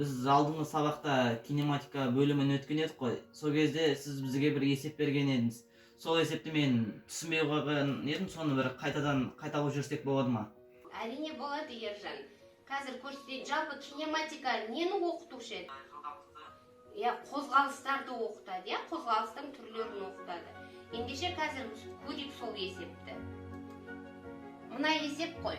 Біз алдыңғы сабақта кинематика бөлімін өткен едік қой. Сол кезде сіз бізге бір есеп берген едіңіз. Сол есепті мен түсінбей қойған едім, соны бір қайталап жүрсек болады ма? Әрине болады, Ержан. Қазір көрсетейін. Жалпы кинематика нені оқытушы еді? Қозғалыстарды оқытады, қозғалыстың түрлерін оқытады. Ендеше қазір көрейік сол есепті. Мына есеп қой.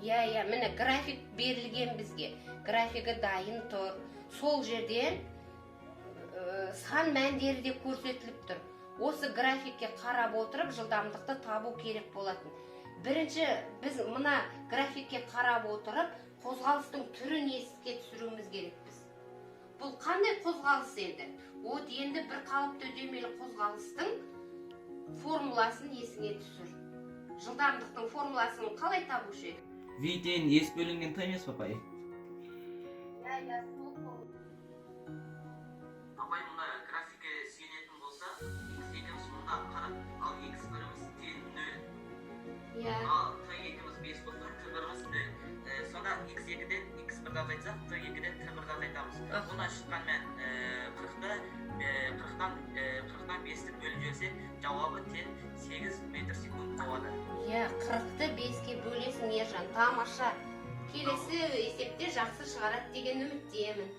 Міне график берілген бізге. Графигі дайын тұр. Сол жерден сан мәндері де көрсетіліп тұр. Осы графикке қарап отырып жылдамдықты табу керек болатын. Бірінші біз мына графикке қарап отырып қозғалыстың түрін еске түсіруіміз керекпіз. Бұл қандай қозғалыс енді? Енді бір қалыпты үдемелі қозғалыстың формуласын есіңе түсір. Жылдамдықтың формуласын қалай табушы еді? V тең S бөлінген Т емес, папай? Апай, мұнда графикі сүйенетін болса, X екіміз мұнда қарап, ал X біріміз тең 0. Ал Т екіміз 5 болса, Т біріміз 0. Сонда X2-ден X1-ді азайтсақ, Т2-ден Т1-ді азайтамыз. Бұнда шыққан мән 40-дан 5-ті бөліп жіберсек, жауабы тең 8 метр секунд болады. 40-ты 5-ке бөлесің, Ержан, тамаша. Келесі есепте жақсы шығарады деген үміттемін.